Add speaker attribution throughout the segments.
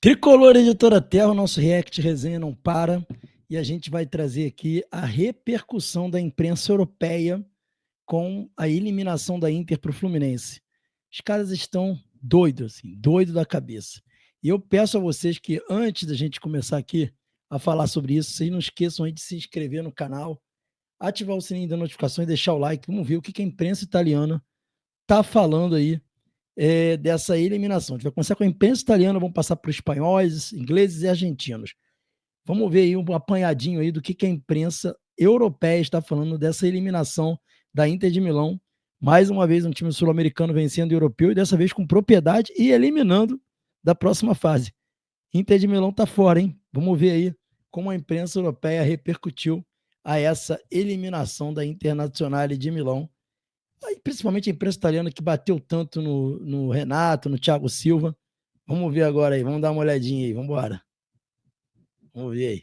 Speaker 1: Tricolor Editora Terra, o nosso React Resenha não para, e a gente vai trazer aqui a repercussão da imprensa europeia com a eliminação da Inter para o Fluminense. Os caras estão doidos, assim, doidos da cabeça. E eu peço a vocês que, antes da gente começar aqui a falar sobre isso, vocês não esqueçam aí de se inscrever no canal, ativar o sininho da notificação e deixar o like. Vamos ver o que a imprensa italiana está falando aí dessa eliminação. A gente vai começar com a imprensa italiana, vamos passar para os espanhóis, ingleses e argentinos. Vamos ver aí um apanhadinho aí do que a imprensa europeia está falando dessa eliminação da Inter de Milão. Mais uma vez um time sul-americano vencendo o europeu e dessa vez com propriedade e eliminando da próxima fase. Inter de Milão tá fora, hein? Vamos ver aí como a imprensa europeia repercutiu a essa eliminação da Internazionale de Milão. Aí, principalmente a imprensa italiana que bateu tanto no Renato, no Thiago Silva. Vamos ver agora aí, vamos dar uma olhadinha aí, vamos embora. Vamos ver aí.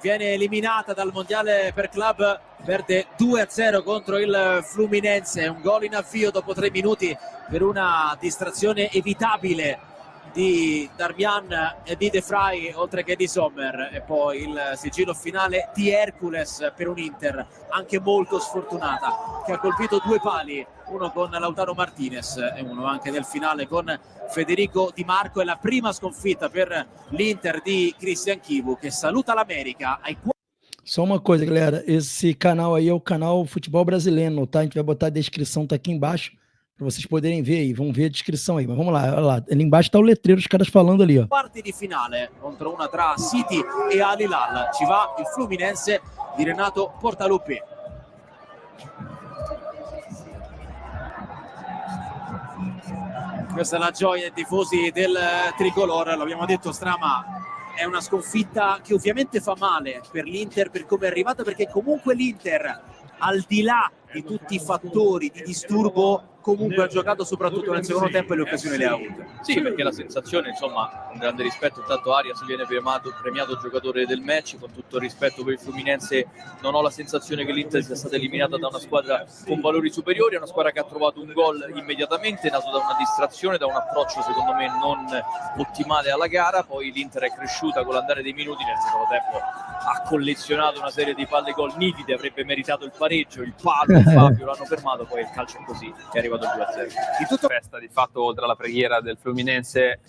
Speaker 2: Viene eliminata dal mondiale per club, perde 2-0 contro il Fluminense, un gol in avvio dopo 3 minuti per una distrazione evitabile di Darmian e di De Vrij oltre che di Sommer, e poi il sigillo finale di Hercules per un Inter anche molto sfortunata, che ha colpito 2 pali, uno con Lautaro Martinez e uno anche nel finale con Federico Di Marco. È la prima sconfitta per l'Inter di Christian Chivu, che saluta l'America ai.
Speaker 1: Só uma coisa, galera, esse canal aí é o canal Futebol Brasileiro, tá? A gente vai botar a descrição, tá aqui embaixo, para vocês poderem ver aí, vão ver a descrição aí, mas vamos lá, olha lá, ali embaixo tá o letreiro, os caras falando ali, ó.
Speaker 2: Quarti di finale contro una tra City e Al Hilal, ci va il Fluminense di Renato Portaluppi. Questa è la gioia dei tifosi del tricolore, l'abbiamo detto Strama, è una sconfitta che ovviamente fa male per l'Inter per come è arrivata, perché comunque l'Inter, al di là di tutti i fattori di disturbo, comunque ha giocato soprattutto nel secondo tempo e le occasioni le ha avute.
Speaker 3: Sì, perché la sensazione, insomma, un grande rispetto, intanto Arias viene premiato giocatore del match, con tutto il rispetto per il Fluminense non ho la sensazione che l'Inter sia stata eliminata da una squadra con valori superiori, è una squadra che ha trovato un gol immediatamente, nato da una distrazione, da un approccio secondo me non ottimale alla gara, poi l'Inter è cresciuta con l'andare dei minuti, nel secondo tempo ha collezionato una serie di palle gol nitide, avrebbe meritato il pareggio, il palo, il Fabio l'hanno fermato, poi il calcio è così, è arrivato il 2-0.
Speaker 4: Di tutta festa, di fatto, oltre alla preghiera del Fluminense,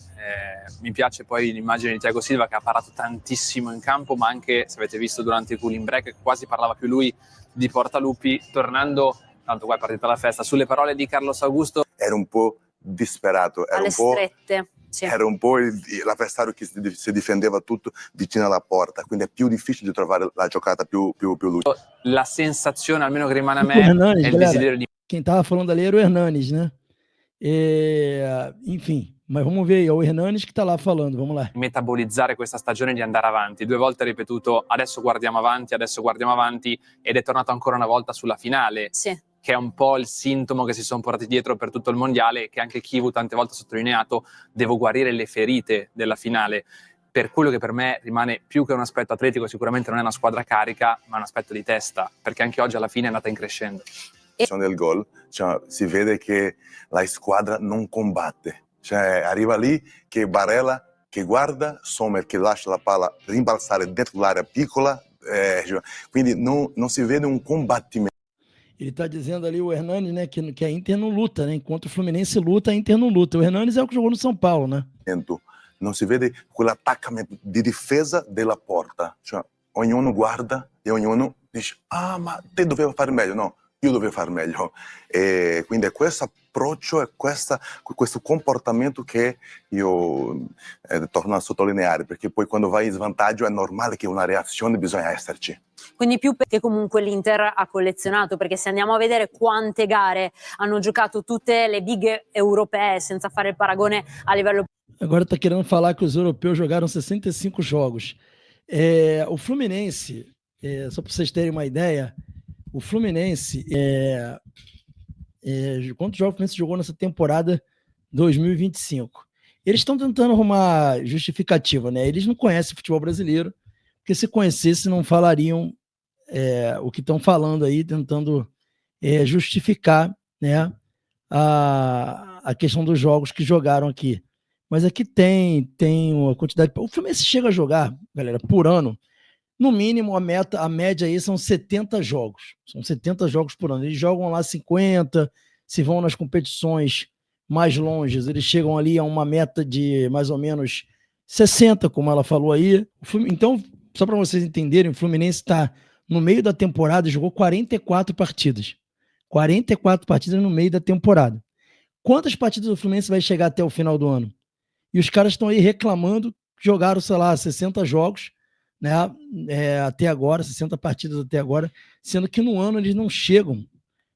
Speaker 4: mi piace poi l'immagine di Thiago Silva che ha parlato tantissimo in campo, ma anche, se avete visto durante il cooling break, quasi parlava più lui di Portaluppi, tornando, tanto qua è partita la festa, sulle parole di Carlos Augusto.
Speaker 5: Era un po' disperato, era
Speaker 6: alle
Speaker 5: un po'...
Speaker 6: strette. Sì.
Speaker 5: Era un po' l'avversario che si difendeva tutto vicino alla porta, quindi è più difficile di trovare la giocata più lucida.
Speaker 4: La sensazione, almeno che rimane a me,
Speaker 1: Hernanes,
Speaker 4: è il
Speaker 1: galera,
Speaker 4: desiderio di...
Speaker 1: Quem tava falando ali era o Hernanes, né? Enfim, mas vamos ver aí, é o Hernanes que tá lá falando, vamos lá.
Speaker 4: metabolizzare questa stagione, di andare avanti. 2 volte ha ripetuto adesso guardiamo avanti, ed è tornato ancora una volta sulla finale.
Speaker 6: Sì.
Speaker 4: Che è un po' il sintomo che si sono portati dietro per tutto il mondiale, che anche Chivu tante volte ha sottolineato, devo guarire le ferite della finale. Per quello che per me rimane più che un aspetto atletico, sicuramente non è una squadra carica, ma un aspetto di testa, perché anche oggi alla fine è andata in crescendo.
Speaker 5: Del gol, cioè, si vede che la squadra non combatte, cioè arriva lì che Barella che guarda, Sommer che lascia la palla rimbalzare dentro l'area piccola, quindi non si vede un combattimento.
Speaker 1: Ele está dizendo ali, o Hernanes, né, que a Inter não luta, né? Enquanto o Fluminense luta, a Inter não luta. O Hernanes é o que jogou no São Paulo, né?
Speaker 5: Non si vede quell'attaccamento di difesa della porta, cioè ognuno guarda e ognuno dice ma te dovevo fare meglio, no, io dovevo fare meglio. E quindi è questo approccio e questo comportamento che io torno a sottolineare, perché poi quando vai in svantaggio è normale che una reazione bisogna esserci.
Speaker 6: Quindi più perché comunque l'Inter ha collezionato, perché se andiamo a vedere quante gare hanno giocato tutte le big europee, senza fare il paragone a livello...
Speaker 1: Agora tá querendo falar que os europeus jogaram 65 jogos. O Fluminense, só para vocês terem uma ideia, o Fluminense, quantos jogos o Fluminense jogou nessa temporada 2025? Eles estão tentando arrumar justificativa, né? Eles não conhecem o futebol brasileiro, porque se conhecesse não falariam o que estão falando aí, tentando justificar, né, a questão dos jogos que jogaram aqui. Mas aqui tem uma quantidade. O Fluminense chega a jogar, galera, por ano. No mínimo, a média aí são 70 jogos. São 70 jogos por ano. Eles jogam lá 50, se vão nas competições mais longes, eles chegam ali a uma meta de mais ou menos 60, como ela falou aí. Então, só para vocês entenderem, o Fluminense está no meio da temporada e jogou 44 partidas. 44 partidas no meio da temporada. Quantas partidas o Fluminense vai chegar até o final do ano? E os caras estão aí reclamando, jogaram, sei lá, 60 jogos, né, até agora, 60 partidas até agora, sendo que no ano eles não chegam.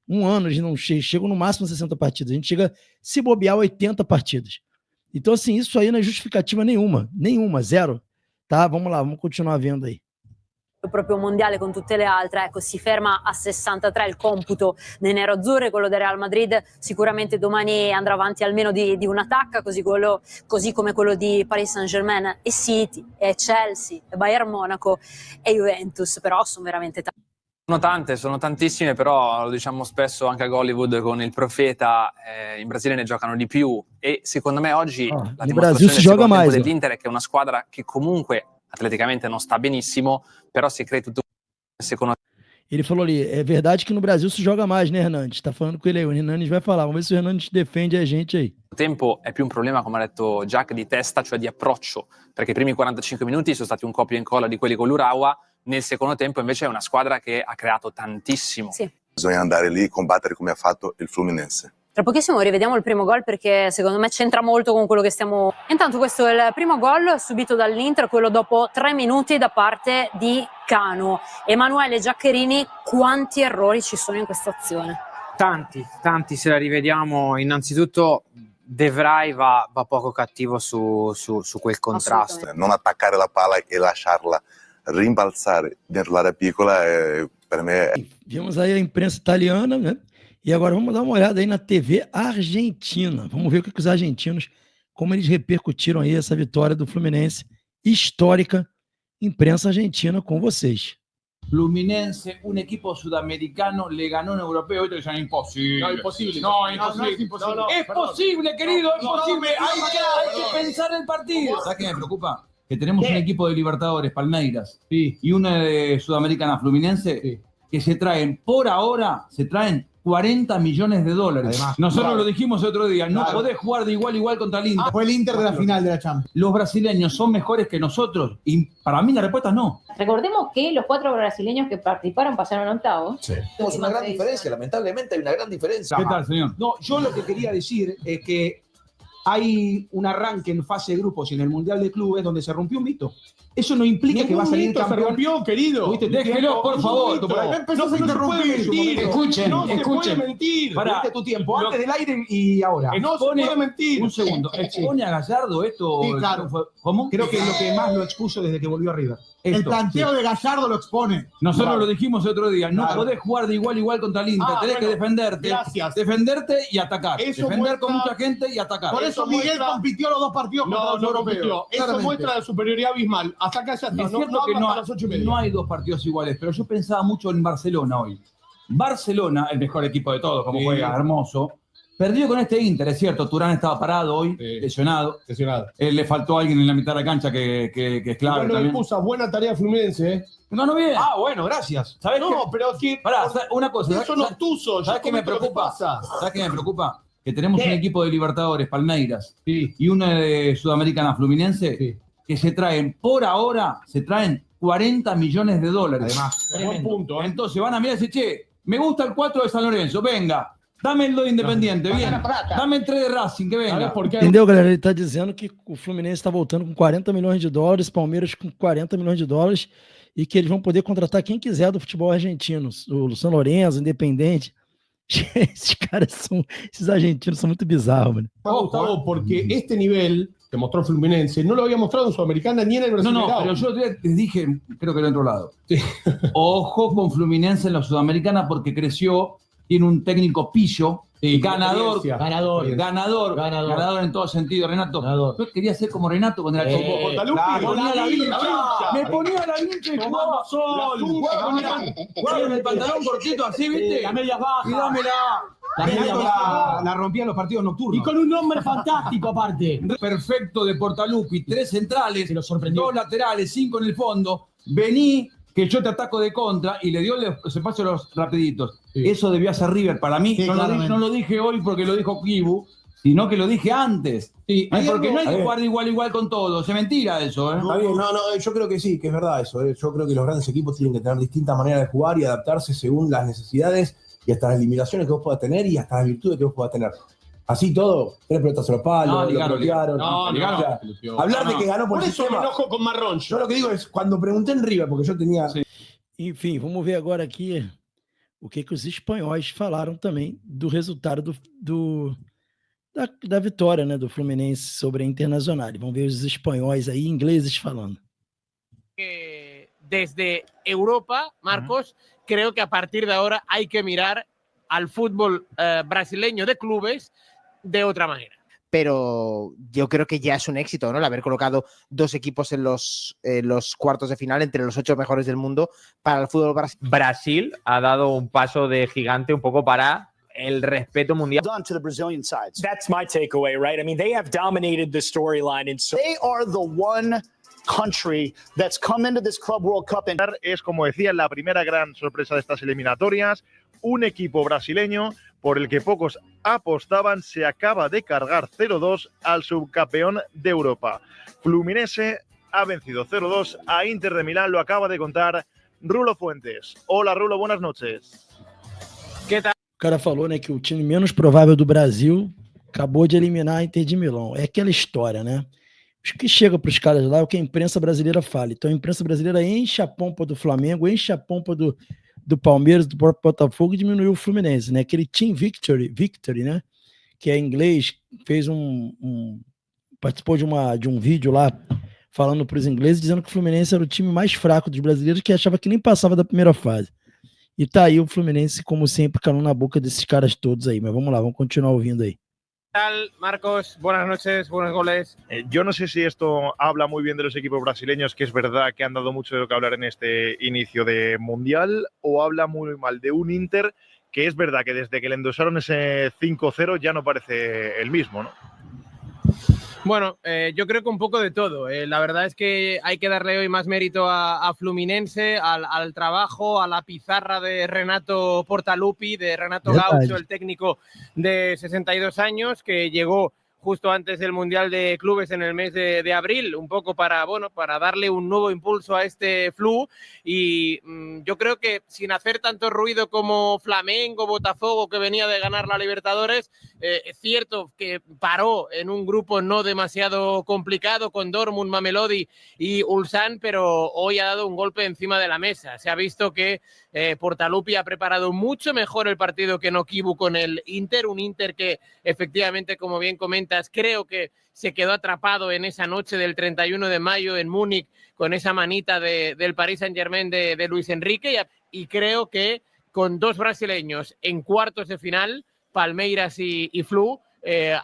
Speaker 1: Um ano eles não chegam no máximo 60 partidas. A gente chega, se bobear, 80 partidas. Então, assim, isso aí não é justificativa nenhuma, zero. Tá? Vamos lá, vamos continuar vendo aí.
Speaker 6: Proprio mondiale con tutte le altre, ecco, si ferma a 63 il computo dei nerazzurri, quello del Real Madrid sicuramente domani andrà avanti almeno di una tacca, così come quello di Paris Saint-Germain e City e Chelsea e Bayern Monaco e Juventus, però sono veramente tanti.
Speaker 4: Sono tante, sono tantissime, però lo diciamo spesso anche a Hollywood con il profeta, in Brasile ne giocano di più e secondo me oggi la dimostrazione del secondo tempo dell'Inter è che è una squadra che comunque atleticamente não está benissimo, però se crê tudo secondo.
Speaker 1: Ele falou ali, é verdade que no Brasil se joga mais, né, Hernandes? Tá falando com ele aí, o Hernandes vai falar, vamos ver se o Hernandes defende a gente aí.
Speaker 4: Il tempo è più un problema, come ha detto Jack, di testa, cioè di approccio, perché i primi 45 minuti sono stati un copia e incolla di quelli con l'Urawa, nel secondo tempo invece è una squadra che ha creato tantissimo.
Speaker 6: Sì.
Speaker 5: Bisogna andare lì e combattere come ha fatto il Fluminense.
Speaker 6: Tra pochissimo rivediamo il primo gol perché secondo me c'entra molto con quello che stiamo... Intanto questo è il primo gol subito dall'Inter, quello dopo 3 minuti da parte di Cano. Emanuele Giaccherini, quanti errori ci sono in questa azione?
Speaker 7: Tanti se la rivediamo. Innanzitutto De Vrij va poco cattivo su quel contrasto.
Speaker 5: Non attaccare la palla e lasciarla rimbalzare dentro l'area piccola per me è...
Speaker 1: Vimos aí a imprensa italiana, né? E agora vamos dar uma olhada aí na TV argentina. Vamos ver o que os argentinos, como eles repercutiram aí essa vitória do Fluminense histórica. Imprensa argentina com vocês.
Speaker 8: Fluminense, un equipo sudamericano, le ganó un europeo. Esto es imposible.
Speaker 9: No, imposible.
Speaker 8: No, imposible.
Speaker 9: Es imposible.
Speaker 8: Es posible, querido, es posible. Hay que pensar el partido. ¿Sabes qué me preocupa? Que tenemos un equipo de Libertadores, Palmeiras, y una de Sudamericana, Fluminense, que se traen, por ahora, 40 millones de dólares.
Speaker 9: Además,
Speaker 8: nosotros lo dijimos el otro día, no podés jugar de igual a igual contra el Inter.
Speaker 9: Fue el Inter de la final de la Champions.
Speaker 8: Los brasileños son mejores que nosotros y para mí la respuesta es no.
Speaker 10: Recordemos que los 4 brasileños que participaron pasaron a octavos.
Speaker 9: Sí.
Speaker 11: Tenemos una gran diferencia, lamentablemente hay una gran diferencia.
Speaker 8: ¿Qué tal, señor?
Speaker 9: No, yo lo que quería decir es que hay un arranque en fase de grupos y en el Mundial de Clubes donde se rompió un mito. Eso no implica que va a salir campeón.
Speaker 12: Se rompió, querido.
Speaker 8: Déjelo, por favor.
Speaker 12: No se puede mentir.
Speaker 9: Escuchen.
Speaker 12: Se puede mentir.
Speaker 9: Pará, tu tiempo, antes del aire y ahora.
Speaker 12: No se puede mentir.
Speaker 8: Un segundo. ¿Expone a Gallardo esto?
Speaker 9: Sí, claro.
Speaker 8: ¿Cómo?
Speaker 9: Creo que es lo que más lo expuso desde que volvió a River.
Speaker 12: El planteo de Gallardo lo expone.
Speaker 8: Nosotros lo dijimos el otro día. No podés jugar de igual a igual contra el Inter. Tenés que defenderte.
Speaker 12: Gracias.
Speaker 8: Defenderte y atacar.
Speaker 12: Eso
Speaker 8: Defender con mucha gente y atacar.
Speaker 12: Por eso Miguel compitió los 2 partidos contra los europeos. Eso muestra la superioridad abismal. Hasta acá ya está.
Speaker 8: Es cierto que no hay 2 partidos iguales, pero yo pensaba mucho en Barcelona hoy. Barcelona, el mejor equipo de todos, como juega, hermoso, perdió con este Inter, es cierto. Turán estaba parado hoy, lesionado. Le faltó alguien en la mitad de la cancha que es clave.
Speaker 12: Bueno,
Speaker 8: también.
Speaker 12: Pusa, buena tarea Fluminense, ¿eh?
Speaker 8: No bien.
Speaker 9: Ah, bueno, gracias.
Speaker 8: ¿Sabés
Speaker 12: no,
Speaker 8: qué?
Speaker 12: pero que...
Speaker 8: Pará, una cosa.
Speaker 12: Son obtusos.
Speaker 8: ¿Sabés qué me preocupa? ¿Sabés qué me preocupa? Que tenemos
Speaker 12: ¿Qué?
Speaker 8: un equipo de Libertadores, Palmeiras, y una de Sudamericana, Fluminense, que se traen, por ahora, 40 millones de dólares.
Speaker 12: Además, buen punto.
Speaker 8: Entonces van a mirar y decir, che, me gusta el 4 de San Lorenzo, venga. Dame el 2 de Independiente, bien. Dame el 3 de Racing, que venga.
Speaker 1: Entendeu, galera? Ele tá dizendo que o Fluminense está voltando com 40 milhões de dólares, Palmeiras com 40 milhões de dólares, e que eles vão poder contratar quem quiser do futebol argentino. O São Lourenço, Independente. Esses argentinos são muito bizarros, mano.
Speaker 12: Gustavo, porque este nivel que mostró Fluminense no lo había mostrado en Sudamericana ni en el Brasil.
Speaker 8: No, pero yo les dije, creo que del otro lado. Sí. Ojo con Fluminense en la Sudamericana porque creció, tiene un técnico pillo, ganador en todo sentido, Renato. Yo quería ser como Renato cuando era chico. Me ponía la vincha y jugaba sol. Jugaba con el pantalón cortito así, ¿viste?
Speaker 12: La media baja.
Speaker 8: Y dámela.
Speaker 9: La rompía en los partidos nocturnos.
Speaker 8: Y con un nombre fantástico aparte. Perfecto de Portaluppi, 3 centrales, 2 laterales, 5 en el fondo. Vení, que yo te ataco de contra, y le dio ese paso los rapiditos. Sí. Eso debió hacer River para mí. Sí, no lo dije hoy porque lo dijo Kibu, sino que lo dije antes. Sí, porque no hay que jugar igual con todos. Es mentira eso, ¿eh?
Speaker 13: Está bien, yo creo que sí, que es verdad eso. Yo creo que los grandes equipos tienen que tener distintas maneras de jugar y adaptarse según las necesidades y hasta las limitaciones que vos puedas tener y hasta las virtudes que vos puedas tener. Así todo, 3 pelotas a los palos, lo bloquearon. Hablar de que ganó por el sistema.
Speaker 12: Me enojo con Marrón.
Speaker 13: Yo lo que digo es, cuando pregunté en River, porque yo tenía...
Speaker 1: Sí. Enfim, vamos ver agora aqui o que os espanhóis falaram também do resultado da vitória, né, do Fluminense sobre a Internacional. Vamos ver os espanhóis aí, ingleses falando.
Speaker 14: Desde Europa, Marcos, creo que a partir de ahora hay que mirar al fútbol brasileño de clubes de otra manera.
Speaker 15: Pero yo creo que ya es un éxito, ¿no? El haber colocado 2 equipos en los cuartos de final entre los 8 mejores del mundo para el fútbol brasileño.
Speaker 16: Brasil ha dado un paso de gigante un poco para el respeto mundial.
Speaker 17: Done to the Brazilian sides. That's my takeaway, right? I mean, they have dominated the storyline, and so they are the one country that's come into this Club World Cup.
Speaker 18: Es, como decía, la primera gran sorpresa de estas eliminatorias. Un equipo brasileño por el que pocos apostaban se acaba de cargar 0-2 al subcampeón de Europa. Fluminense ha vencido 0-2 a Inter de Milán, lo acaba de contar Rulo Fuentes. Hola Rulo, buenas noches.
Speaker 14: ¿Qué tal?
Speaker 1: O cara falou, né, que o time menos provável do Brasil acabou de eliminar a Inter de Milão. É aquela história, né? O que chega para os caras lá é o que a imprensa brasileira fala. Então a imprensa brasileira enche a pompa do Flamengo, enche a pompa do Palmeiras, do Botafogo e diminuiu o Fluminense, né? Aquele Team Victory, né? Que é inglês, fez participou de um vídeo lá falando para os ingleses, dizendo que o Fluminense era o time mais fraco dos brasileiros, que achava que nem passava da primeira fase. E tá aí o Fluminense, como sempre, calando na boca desses caras todos aí. Mas vamos lá, vamos continuar ouvindo aí.
Speaker 14: ¿Qué tal, Marcos? Buenas noches, buenos goles.
Speaker 18: Yo no sé si esto habla muy bien de los equipos brasileños, que es verdad que han dado mucho de lo que hablar en este inicio de Mundial, o habla muy mal de un Inter, que es verdad que desde que le endosaron ese 5-0 ya no parece el mismo, ¿no?
Speaker 14: Bueno, yo creo que un poco de todo. La verdad es que hay que darle hoy más mérito a Fluminense, al trabajo, a la pizarra de Renato Portaluppi, de Renato Gaucho, el técnico de 62 años, que llegó justo antes del Mundial de Clubes en el mes de abril, un poco para darle un nuevo impulso a este Flu. Y yo creo que sin hacer tanto ruido como Flamengo, Botafogo, que venía de ganar la Libertadores, es cierto que paró en un grupo no demasiado complicado con Dortmund, Mamelodi y Ulsan, pero hoy ha dado un golpe encima de la mesa. Se ha visto que Portaluppi ha preparado mucho mejor el partido que Kibu con el Inter, un Inter que efectivamente, como bien comentas, creo que se quedó atrapado en esa noche del 31 de mayo en Múnich con esa manita del Paris Saint-Germain de Luis Enrique, y creo que con 2 brasileños en cuartos de final, Palmeiras y Flu,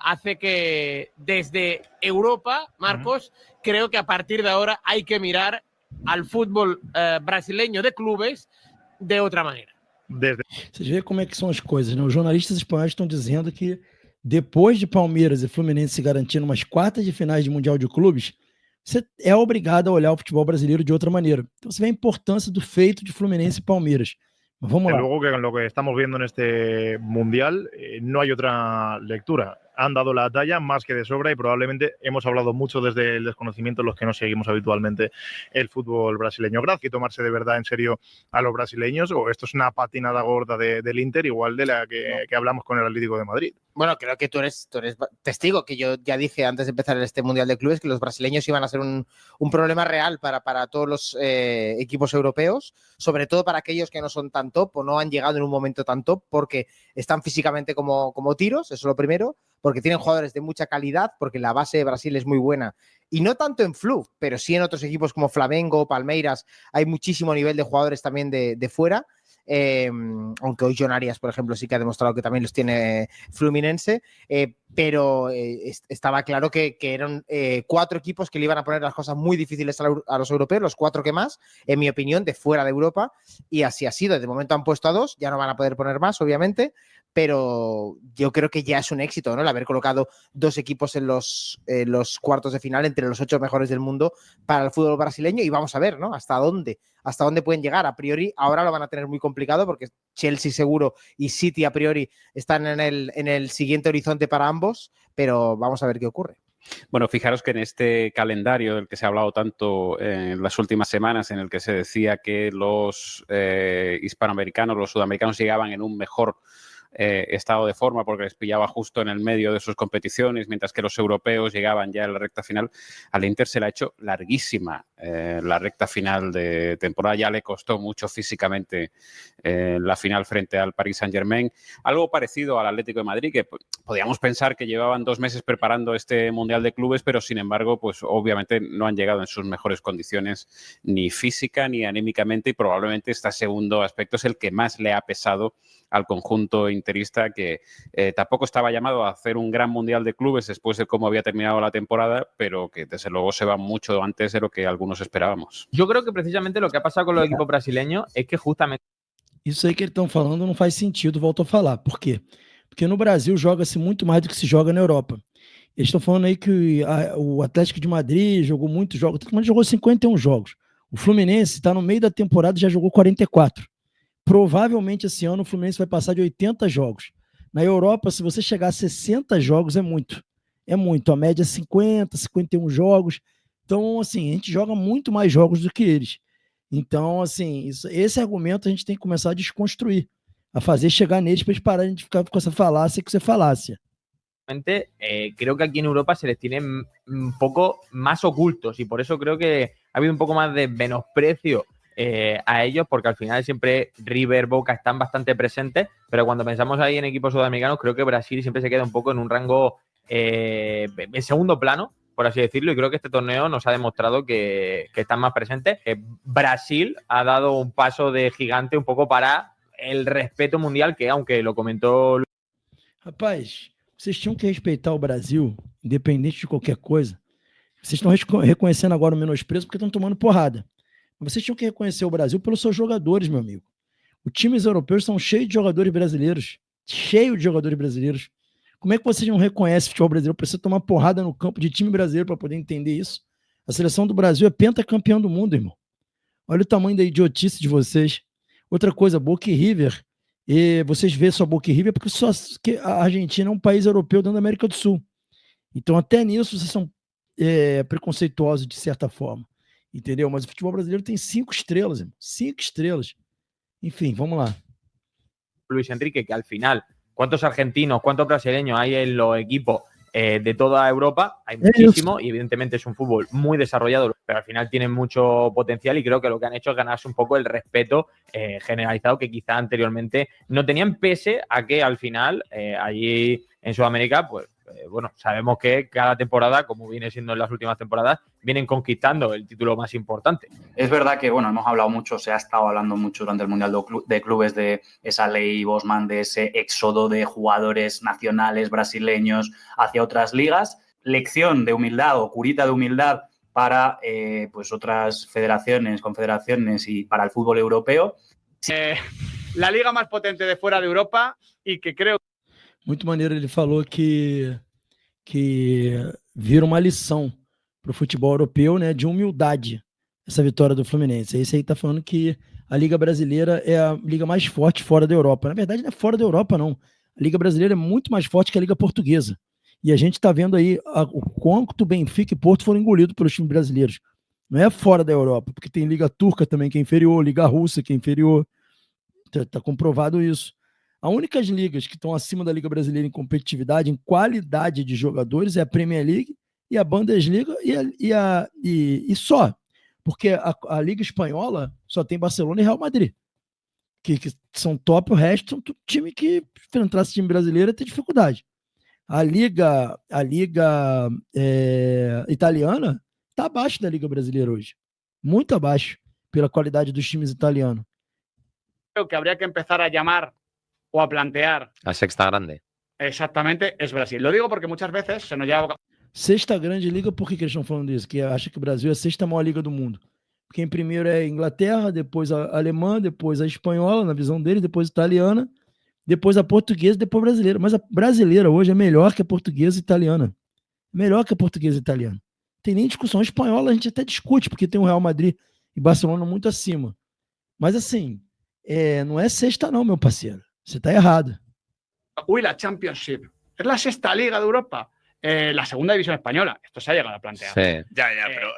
Speaker 14: hace que desde Europa, Marcos, creo que a partir de ahora hay que mirar al fútbol brasileño de clubes de outra maneira.
Speaker 1: Vocês veem como é que são as coisas, né? Os jornalistas espanhóis estão dizendo que depois de Palmeiras e Fluminense se garantindo umas quartas de finais de Mundial de Clubes, você é obrigado a olhar o futebol brasileiro de outra maneira. Então você vê a importância do feito de Fluminense e Palmeiras. Mas vamos lá.
Speaker 18: Luego que con lo que estamos viendo en este Mundial no hay otra lectura. Han dado la talla más que de sobra y probablemente hemos hablado mucho desde el desconocimiento los que no seguimos habitualmente el fútbol brasileño. Gracias. Hay que tomarse de verdad en serio a los brasileños, o esto es una patinada gorda del Inter, igual de la que hablamos con el Atlético de Madrid.
Speaker 15: Bueno, creo que tú eres testigo, que yo ya dije antes de empezar este Mundial de Clubes que los brasileños iban a ser un problema real para todos los equipos europeos, sobre todo para aquellos que no son tan top o no han llegado en un momento tan top, porque están físicamente como tiros, eso es lo primero, porque tienen jugadores de mucha calidad, porque la base de Brasil es muy buena, y no tanto en Flu, pero sí en otros equipos como Flamengo, Palmeiras, hay muchísimo nivel de jugadores también de fuera. Aunque hoy John Arias, por ejemplo, sí que ha demostrado que también los tiene Fluminense, pero estaba claro que eran 4 equipos que le iban a poner las cosas muy difíciles a los europeos, los 4 que más, en mi opinión, de fuera de Europa, y así ha sido. De momento han puesto a 2, ya no van a poder poner más, obviamente, pero yo creo que ya es un éxito, ¿no? El haber colocado 2 equipos en los cuartos de final entre los 8 mejores del mundo para el fútbol brasileño, y vamos a ver, ¿no? Hasta dónde pueden llegar. A priori ahora lo van a tener muy complicado porque Chelsea seguro y City a priori están en el siguiente horizonte para ambos, pero vamos a ver qué ocurre.
Speaker 19: Bueno, fijaros que en este calendario del que se ha hablado tanto en las últimas semanas, en el que se decía que los hispanoamericanos, los sudamericanos llegaban en un mejor estado de forma porque les pillaba justo en el medio de sus competiciones, mientras que los europeos llegaban ya en la recta final. Al Inter se le ha hecho larguísima la recta final de temporada, ya le costó mucho físicamente la final frente al Paris Saint-Germain, algo parecido al Atlético de Madrid, que podíamos pensar que llevaban 2 meses preparando este Mundial de Clubes, pero sin embargo, pues obviamente no han llegado en sus mejores condiciones ni física ni anímicamente, y probablemente este segundo aspecto es el que más le ha pesado al conjunto interista, que tampoco estaba llamado a hacer un gran Mundial de Clubes después de cómo había terminado la temporada, pero que desde luego se va mucho antes de lo que algunos esperábamos.
Speaker 16: Yo creo que precisamente lo que ha pasado con los equipos brasileños es que justamente...
Speaker 1: Isso aí que eles estão falando não faz sentido, volto a falar. Por quê? Porque no Brasil joga-se muito mais do que se joga na Europa. Eles estão falando aí que o Atlético de Madrid jogou muitos jogos, mas jogou 51 jogos. O Fluminense está no meio da temporada e já jogou 44. Provavelmente esse ano o Fluminense vai passar de 80 jogos. Na Europa, se você chegar a 60 jogos, é muito. É muito. A média é 50, 51 jogos. Então, assim, a gente joga muito mais jogos do que eles. Então, assim, esse argumento a gente tem que começar a desconstruir, a fazer chegar neles para eles pararem de ficar com essa falácia que isso é falácia.
Speaker 16: Creo que aquí en Europa se les tiene un poco más ocultos, y por eso creo que ha habido un poco más de menosprecio a ellos, porque al final siempre River, Boca están bastante presentes, pero cuando pensamos ahí en equipos sudamericanos, creo que Brasil siempre se queda un poco en un rango en segundo plano, por así decirlo, y creo que este torneo nos ha demostrado que están más presentes. Brasil ha dado un paso de gigante un poco para el respeto mundial, que aunque lo comentó Luis...
Speaker 1: Rapaz, vocês tinham que respeitar o Brasil, independente de qualquer coisa. Vocês estão reconhecendo agora o menosprezo porque estão tomando porrada. Mas vocês tinham que reconhecer o Brasil pelos seus jogadores, meu amigo. Os times europeus são cheios de jogadores brasileiros. Cheio de jogadores brasileiros. Como é que vocês não reconhecem o futebol brasileiro? Precisa tomar porrada no campo de time brasileiro para poder entender isso. A seleção do Brasil é pentacampeão do mundo, irmão. Olha o tamanho da idiotice de vocês. Outra coisa, Boca e River. E vocês veem só Boca e River porque só que a Argentina é um país europeu dentro da América do Sul. Então até nisso vocês são preconceituosos de certa forma. Entendeu? Mas o futebol brasileiro tem 5 estrelas, irmão. 5 estrelas. Enfim, vamos lá.
Speaker 16: Luis Enrique, que al final, ¿cuántos argentinos, cuántos brasileños hay en los equipos de toda Europa? Hay muchísimo y evidentemente es un fútbol muy desarrollado, pero al final tienen mucho potencial, y creo que lo que han hecho es ganarse un poco el respeto generalizado que quizá anteriormente no tenían, pese a que al final allí en Sudamérica, pues bueno, sabemos que cada temporada, como viene siendo en las últimas temporadas, vienen conquistando el título más importante.
Speaker 20: Es verdad que, bueno, hemos hablado mucho, se ha estado hablando mucho durante el Mundial de Clubes de esa ley Bosman, de ese éxodo de jugadores nacionales brasileños hacia otras ligas. Lección de humildad o curita de humildad para pues otras federaciones, confederaciones y para el fútbol europeo.
Speaker 14: La liga más potente de fuera de Europa y que creo...
Speaker 1: Muito maneiro, ele falou que vira uma lição para o futebol europeu, né, de humildade, essa vitória do Fluminense. Esse aí tá falando que a Liga Brasileira é a liga mais forte fora da Europa. Na verdade, não é fora da Europa, não. A Liga Brasileira é muito mais forte que a Liga Portuguesa. E a gente tá vendo aí o quanto Benfica e Porto foram engolidos pelos times brasileiros. Não é fora da Europa, porque tem Liga Turca também que é inferior, Liga Russa que é inferior. Tá comprovado isso. As únicas ligas que estão acima da Liga Brasileira em competitividade, em qualidade de jogadores, é a Premier League e a Bundesliga e só. Porque a Liga Espanhola só tem Barcelona e Real Madrid, que são top, o resto são tudo time que, se entrar esse time brasileiro, tem dificuldade. A Liga italiana está abaixo da Liga Brasileira hoje. Muito abaixo, pela qualidade dos times italianos.
Speaker 14: Creo que habría que empezar a llamar o a plantear.
Speaker 21: La sexta grande.
Speaker 14: Exactamente, es Brasil. Lo digo porque muchas veces se nos lleva...
Speaker 1: Sexta grande liga, por que eles estão falando isso? Que acha que o Brasil é a sexta maior liga do mundo. Porque em primeiro é a Inglaterra, depois a alemã, depois a espanhola, na visão deles, depois a italiana, depois a portuguesa, depois a brasileira. Mas a brasileira hoje é melhor que a portuguesa e italiana. Melhor que a portuguesa e italiana. Não tem nem discussão. A espanhola a gente até discute, porque tem o Real Madrid e Barcelona muito acima. Mas assim, não é sexta não, meu parceiro. Você tá errado.
Speaker 21: Uy, la Championship. Es la sexta liga de Europa. La segunda división española. Esto se ha llegado a plantear.
Speaker 22: Sí. Ya, pero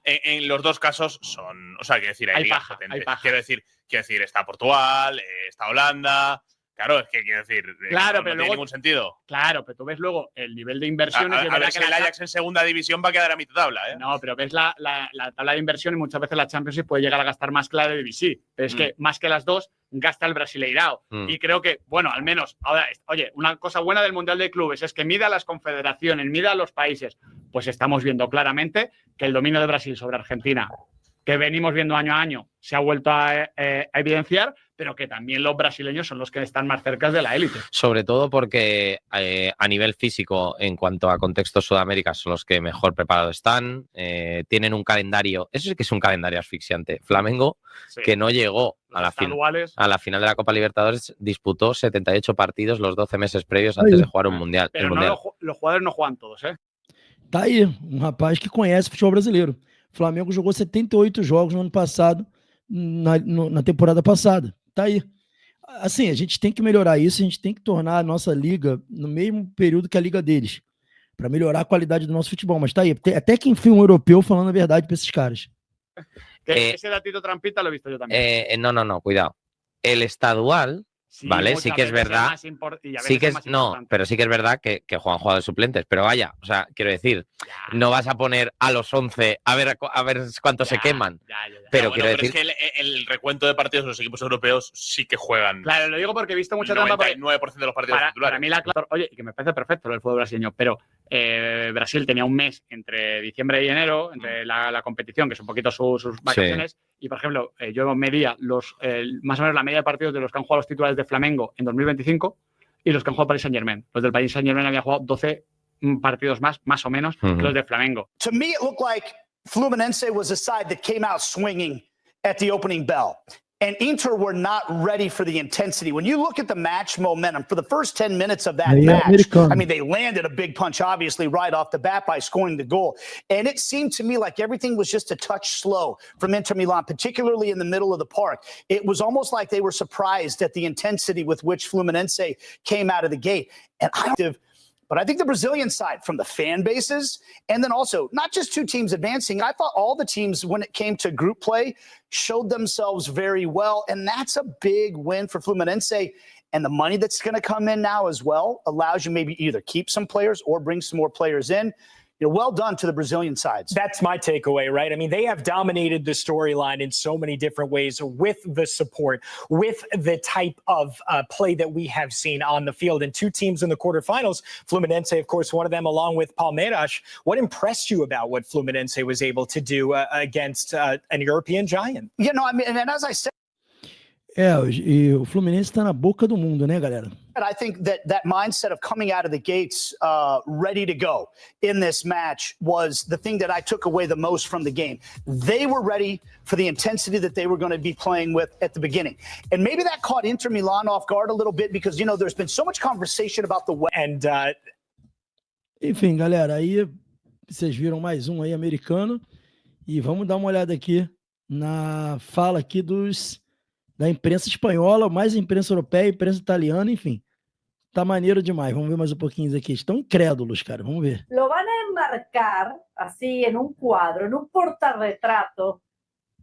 Speaker 22: en los dos casos son... O sea, quiero decir, hay ligas potentes. Quiero decir, está Portugal, está Holanda... Claro, es que quiero decir,
Speaker 21: claro,
Speaker 22: no
Speaker 21: pero
Speaker 22: tiene
Speaker 21: luego,
Speaker 22: ningún sentido.
Speaker 21: Claro, pero tú ves luego el nivel de inversiones.
Speaker 22: A ver si el Ajax en segunda división va a quedar a mitad tabla, ¿eh?
Speaker 21: No, pero ves la tabla de inversión y muchas veces la Championship puede llegar a gastar más que la de DVC. Pero es que más que las dos, gasta el Brasileirao. Y creo que, bueno, al menos, ahora, oye, una cosa buena del Mundial de Clubes es que mida las confederaciones, mida a los países. Pues estamos viendo claramente que el dominio de Brasil sobre Argentina, que venimos viendo año a año, se ha vuelto a evidenciar, pero que también los brasileños son los que están más cerca de la élite.
Speaker 23: Sobre todo porque a nivel físico, en cuanto a contexto Sudamérica, son los que mejor preparados están, tienen un calendario, eso sí que es un calendario asfixiante. Flamengo, que no llegó a la final de la Copa Libertadores, disputó 78 partidos los 12 meses previos antes de jugar un mundial.
Speaker 21: Pero los jugadores no juegan todos, ¿eh?
Speaker 1: Tá aí, rapaz que conhece o futebol brasileiro. O Flamengo jogou 78 jogos no ano passado, na temporada passada. Tá aí. Assim, a gente tem que melhorar isso, a gente tem que tornar a nossa liga no mesmo período que a liga deles, para melhorar a qualidade do nosso futebol. Mas tá aí, até que enfim um europeu falando a verdade para esses caras.
Speaker 21: Ese datito trampita lo he visto yo también.
Speaker 23: No, cuidado. El estadual, sí, ¿vale? Sí que es verdad. Sí que es, no, pero sí que es verdad que juegan jugadores suplentes. Pero vaya, o sea, quiero decir, no vas a poner a los 11 a ver cuántos se queman. Pero quiero decir
Speaker 22: es que el recuento de partidos de los equipos europeos sí que juegan.
Speaker 21: Claro, lo digo porque he visto mucha trampa.
Speaker 22: 99% de los partidos titulares.
Speaker 21: Para mí oye, y que me parece perfecto el fútbol brasileño, pero Brasil tenía un mes entre diciembre y enero, entre la competición, que es un poquito sus vacaciones, sí. Y por ejemplo, yo medía más o menos la media de partidos de los que han jugado los titulares de Flamengo en 2025 y los que han jugado Paris Saint-Germain. Los del Paris Saint-Germain habían jugado 12 partidos más o menos que los de Flamengo.
Speaker 17: To me, it looked like Fluminense was a side that came out swinging at the opening bell. And Inter were not ready for the intensity. When you look at the match momentum, for the first 10 minutes of that match, I mean, they landed a big punch, obviously, right off the bat by scoring the goal. And it seemed to me like everything was just a touch slow from Inter Milan, particularly in the middle of the park. It was almost like they were surprised at the intensity with which Fluminense came out of the gate. And But I think the Brazilian side, from the fan bases, and then also not just two teams advancing, I thought all the teams, when it came to group play, showed themselves very well. And that's a big win for Fluminense. And the money that's going to come in now as well allows you maybe either keep some players or bring some more players in. Well done to the Brazilian sides. That's my takeaway, right? I mean, they have dominated the storyline in so many different ways with the support, with the type of play that we have seen on the field. And two teams in the quarterfinals, Fluminense, of course, one of them, along with Palmeiras. What impressed you about what Fluminense was able to do against an European giant?
Speaker 21: You know, I mean, and as I said,
Speaker 1: e o Fluminense está na boca do mundo, né, galera?
Speaker 17: I think that mindset of coming out of the gates ready to go in this match was the thing that I took away the most from the game. They were ready for the intensity that they were going to be playing with at the beginning. And maybe that caught Inter Milan off guard a little bit because, you know, there's been so much conversation about the...
Speaker 1: Enfim, galera, aí vocês viram mais um aí americano e vamos dar uma olhada aqui na fala aqui da imprensa espanhola, mais imprensa europeia, imprensa italiana, enfim. Tá maneiro demais. Vamos ver mais um pouquinho aqui. Estão incrédulos, cara. Vamos ver.
Speaker 24: Lo van a enmarcar así en un cuadro, en un portarretrato,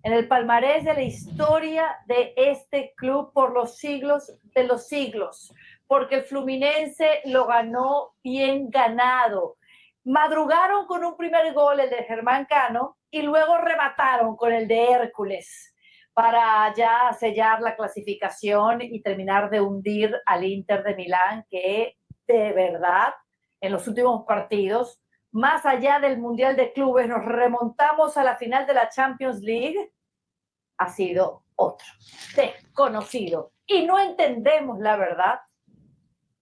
Speaker 24: en el palmarés de la historia de este club por los siglos de los siglos, porque el Fluminense lo ganó bien ganado. Madrugaron con un primer gol, el de Germán Cano, y luego remataron con el de Hércules, para ya sellar la clasificación y terminar de hundir al Inter de Milán, que de verdad, en los últimos partidos, más allá del Mundial de Clubes, nos remontamos a la final de la Champions League, ha sido otro, desconocido. Y no entendemos, la verdad,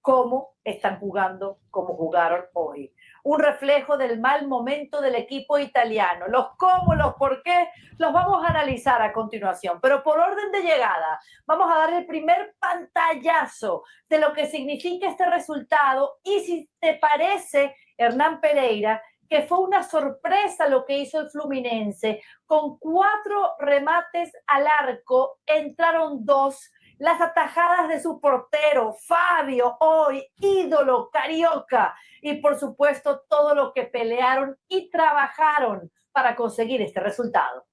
Speaker 24: cómo están jugando, cómo jugaron hoy. un reflejo del mal momento del equipo italiano. Los cómo, los por qué, los vamos a analizar a continuación, pero por orden de llegada vamos a dar el primer pantallazo de lo que significa este resultado y si te parece, Hernán Pereira, que fue una sorpresa lo que hizo el Fluminense. Con 4 remates al arco, entraron 2. Las atajadas de su portero, Fabio, hoy ídolo carioca. Y por supuesto, todo lo que pelearon y trabajaron para conseguir este resultado.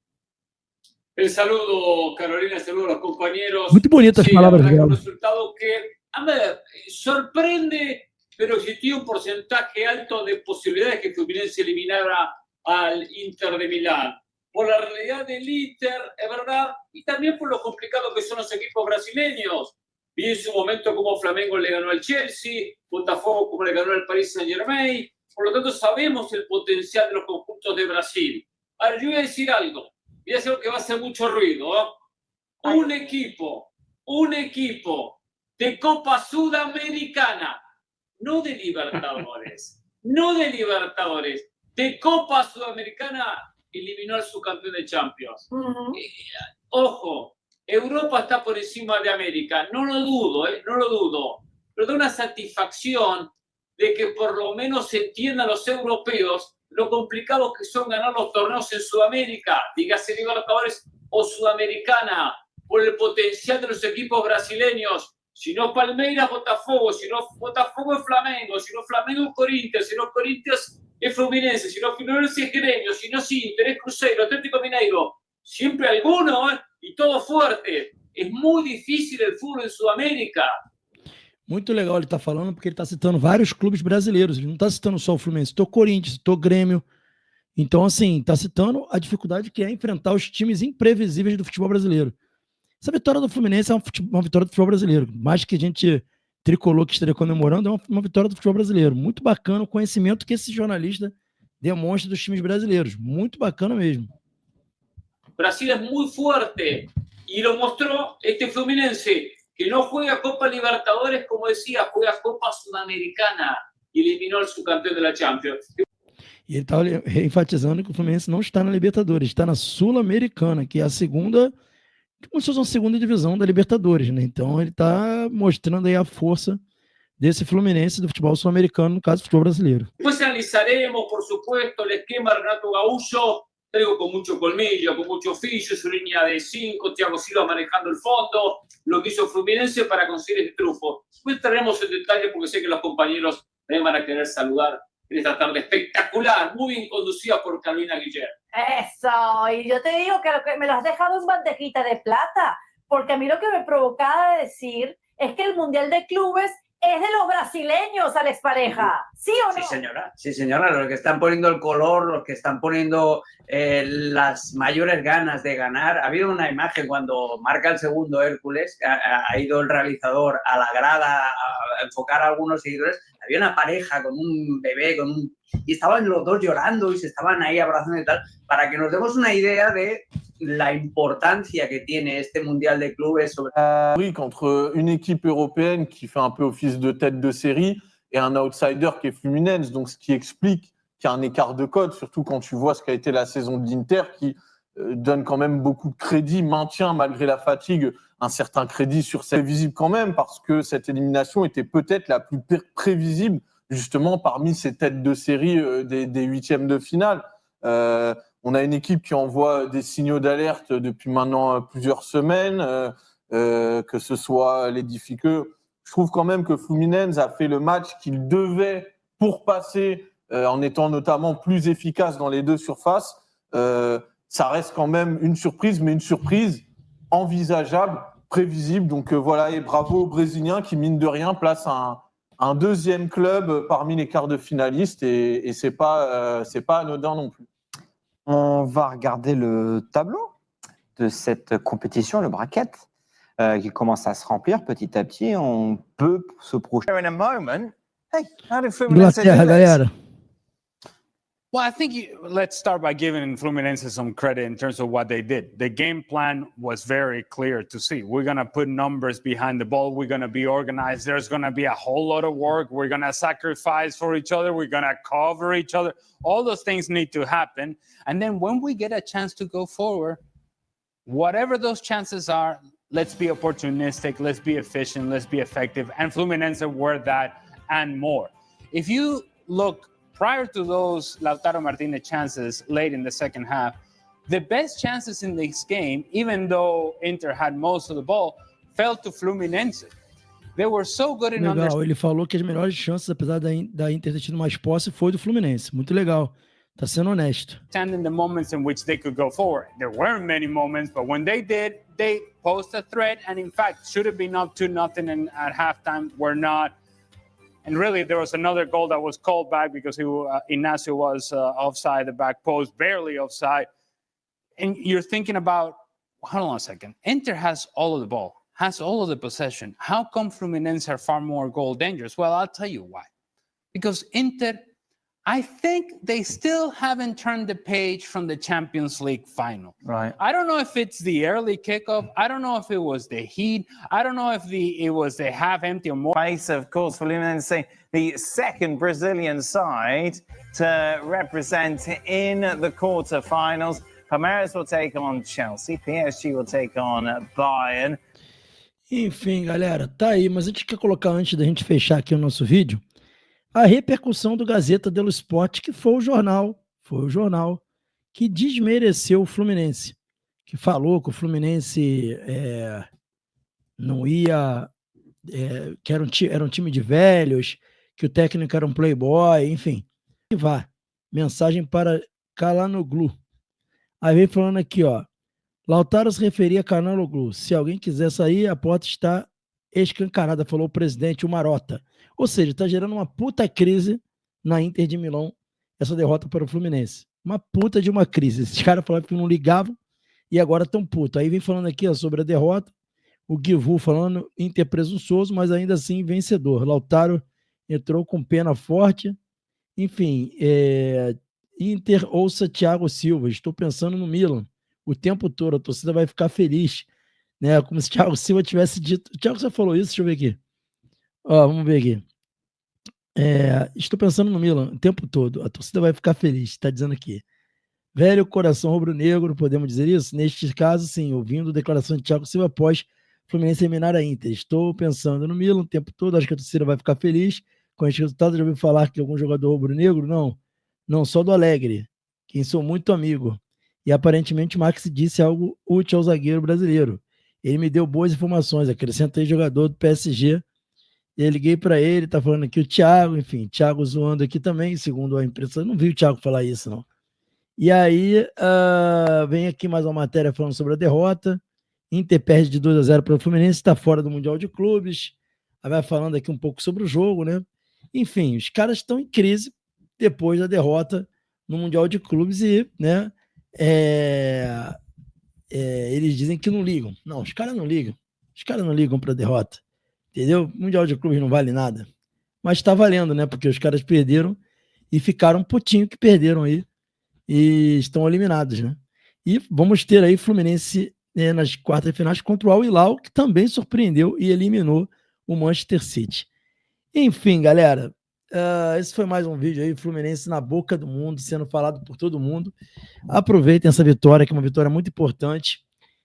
Speaker 2: El saludo, Carolina, el saludo a los compañeros.
Speaker 1: Muito bonitas palavras
Speaker 2: un
Speaker 1: dela.
Speaker 2: resultado que, a ver, sorprende, pero existía un porcentaje alto de posibilidades que Fluminense eliminara al Inter de Milán. Por la realidad del Inter, es verdad, y también por lo complicado que son los equipos brasileños. Vi en su momento cómo Flamengo le ganó al Chelsea, Botafogo como le ganó al Paris Saint-Germain. Por lo tanto, sabemos el potencial de los conjuntos de Brasil. Ahora, yo voy a decir algo. Voy a decir algo que va a hacer mucho ruido. Un equipo de Copa Sudamericana, no de Libertadores, de Copa Sudamericana, eliminó al subcampeón de Champions. Ojo, Europa está por encima de América, no lo dudo, pero da una satisfacción de que por lo menos se entiendan los europeos lo complicados que son ganar los torneos en Sudamérica, dígase Libertadores o Sudamericana, por el potencial de los equipos brasileños. Si no Palmeiras, Botafogo, si no Botafogo es Flamengo, si no Flamengo es Corinthians, si no Corinthians es Fluminense, si no Fluminense es Gremio, si no Inter es Cruzeiro, Atlético Mineiro, siempre alguno, y todo fuerte. Es muy difícil el fútbol en Sudamérica.
Speaker 1: Muito legal ele tá falando, porque ele tá citando vários clubes brasileiros. Ele não tá citando só o Fluminense, citou Corinthians, citou Grêmio. Então, assim, tá citando a dificuldade que é enfrentar os times imprevisíveis do futebol brasileiro. Essa vitória do Fluminense é uma vitória do futebol brasileiro. Mais que a gente tricolor que estaria comemorando, é uma vitória do futebol brasileiro. Muito bacana o conhecimento que esse jornalista demonstra dos times brasileiros. Muito bacana mesmo.
Speaker 2: Brasil es muy fuerte y lo mostró este Fluminense, que no juega Copa Libertadores, como decía, juega Copa Sudamericana y eliminó al subcampeón de la Champions.
Speaker 1: E ele estava enfatizando que o Fluminense não está na Libertadores, está na Sul-Americana, que é a segunda, como se fosse uma segunda divisão da Libertadores, né? Então ele está mostrando aí a força desse Fluminense do futebol sul-americano, no caso do futebol brasileiro.
Speaker 2: Después analizaremos, por supuesto, el esquema de Renato Gaúcho. Traigo con mucho colmillo, con mucho oficio, su línea de 5, Thiago Silva manejando el fondo, lo que hizo Fluminense para conseguir este triunfo. Después entraremos en detalle porque sé que los compañeros me van a querer saludar en esta tarde espectacular, muy bien conducida por Carolina Guillén.
Speaker 24: Eso, y yo te digo que me lo has dejado en bandejita de plata, porque a mí lo que me provocaba decir es que el Mundial de Clubes es de los brasileños, Alex Pareja. ¿Sí o no?
Speaker 3: Sí, señora. Los que están poniendo el color, los que están poniendo las mayores ganas de ganar. Ha habido una imagen cuando marca el segundo Hércules, ha ido el realizador a la grada a enfocar a algunos seguidores. Había una pareja con un bebé, y estaban los dos llorando y se estaban ahí abrazando y tal, para que nos demos una idea de la importancia que tiene este Mundial de Clubes sobre...
Speaker 4: Entre une équipe européenne qui fait un peu office de tête de série et un outsider qui est Fluminense, donc ce qui explique qu'il y a un écart de code, surtout quand tu vois ce qu'a été la saison de l'Inter, qui donne quand même beaucoup de crédit, maintient malgré la fatigue un certain crédit sur cette visible quand même, parce que cette élimination était peut-être la plus prévisible justement parmi ces têtes de série des huitièmes de finale. On a une équipe qui envoie des signaux d'alerte depuis maintenant plusieurs semaines, que ce soit les difficultés. Je trouve quand même que Fluminense a fait le match qu'il devait pour passer, en étant notamment plus efficace dans les deux surfaces. Ça reste quand même une surprise, mais une surprise envisageable, prévisible. Donc voilà, et bravo aux Brésiliens qui, mine de rien, placent un deuxième club parmi les quarts de finalistes, et c'est pas anodin non plus.
Speaker 6: On va regarder le tableau de cette compétition, le bracket, qui commence à se remplir petit à petit. On peut se projeter.
Speaker 1: Inglaterra, galera.
Speaker 5: Well, I think let's start by giving Fluminense some credit in terms of what they did. The game plan was very clear to see. We're going to put numbers behind the ball. We're going to be organized. There's going to be a whole lot of work. We're going to sacrifice for each other. We're going to cover each other. All those things need to happen. And then when we get a chance to go forward, whatever those chances are, let's be opportunistic, let's be efficient, let's be effective. And Fluminense were that and more. If you look prior to those Lautaro Martinez chances late in the second half, the best chances in this game, even though Inter had most of the ball, fell to Fluminense. They were so good in
Speaker 1: Legal, ele falou que as melhores chances, apesar da Inter ter tido mais posse, foi do Fluminense. Muito legal. Tá sendo honesto.
Speaker 5: Understanding the moments in which they could go forward. There weren't many moments, but when they did, they posed a threat, and in fact, should have been up 2-0 and at halftime, were not. And really, there was another goal that was called back because Ignacio was offside the back post, barely offside. And you're thinking about, hold on a second, Inter has all of the ball, has all of the possession. How come Fluminense are far more goal dangerous? Well, I'll tell you why. Because Inter, I think they still haven't turned the page from the Champions League final.
Speaker 6: Right.
Speaker 5: I don't know if it's the early kickoff. I don't know if it was the heat. I don't know if it was the half empty or more.
Speaker 7: Face, of course, Fluminense, the second Brazilian side to represent in the quarterfinals. Palmeiras will take on Chelsea. PSG will take on Bayern.
Speaker 1: Enfim, galera, tá aí. Mas a gente quer colocar, antes da gente fechar aqui o nosso vídeo, a repercussão do Gazeta dello Sport, que foi o jornal que desmereceu o Fluminense, que falou que o Fluminense não ia, que era um time de velhos, que o técnico era um playboy, enfim. E vá, mensagem para Calhanoglu. Aí vem falando aqui, ó, Lautaro se referia a Calhanoglu. Se alguém quiser sair, a porta está escancarada, falou o presidente, o Marota. Ou seja, está gerando uma puta crise na Inter de Milão, essa derrota para o Fluminense. Uma puta de uma crise. Esses caras falaram que não ligavam e agora estão putos. Aí vem falando aqui, ó, sobre a derrota, o Guivu falando Inter presunçoso, mas ainda assim vencedor. Lautaro entrou com pena forte. Enfim, Inter, ouça Thiago Silva. Estou pensando no Milan. O tempo todo, a torcida vai ficar feliz. Né? Como se o Thiago Silva tivesse dito. O Thiago Silva falou isso, deixa eu ver aqui. Ó, vamos ver aqui. Estou pensando no Milan o tempo todo. A torcida vai ficar feliz, está dizendo aqui. Velho coração rubro-negro, podemos dizer isso? Neste caso, sim, ouvindo a declaração de Thiago Silva após Fluminense eliminar a Inter. Estou pensando no Milan o tempo todo, acho que a torcida vai ficar feliz com este resultado. Já ouviu falar que algum jogador rubro-negro? Não, só do Alegre, quem sou muito amigo. E aparentemente Max disse algo útil ao zagueiro brasileiro. Ele me deu boas informações, acrescentei jogador do PSG. E eu liguei para ele, tá falando aqui o Thiago, enfim, Thiago zoando aqui também, segundo a imprensa. Eu não vi o Thiago falar isso, não. E aí, vem aqui mais uma matéria falando sobre a derrota. Inter perde de 2-0 para o Fluminense, está fora do Mundial de Clubes. Aí vai falando aqui um pouco sobre o jogo, né? Enfim, os caras estão em crise depois da derrota no Mundial de Clubes e, né, eles dizem que não ligam. Não, os caras não ligam. Os caras não ligam para a derrota. Entendeu? O Mundial de Clubes não vale nada. Mas está valendo, né? Porque os caras perderam e ficaram putinho que perderam aí e estão eliminados, né? E vamos ter aí Fluminense, né, nas quartas de finais contra o Al Hilal, que também surpreendeu e eliminou o Manchester City. Enfim, galera, esse foi mais um vídeo aí, Fluminense na boca do mundo, sendo falado por todo mundo. Aproveitem essa vitória, que é uma vitória muito importante.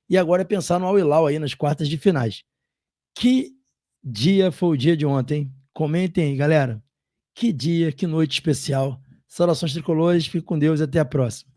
Speaker 1: E agora é pensar no Al Hilal aí nas quartas de finais. Que dia foi o dia de ontem? Comentem aí, galera. Que dia, que noite especial. Saudações tricolores, fique com Deus e até a próxima.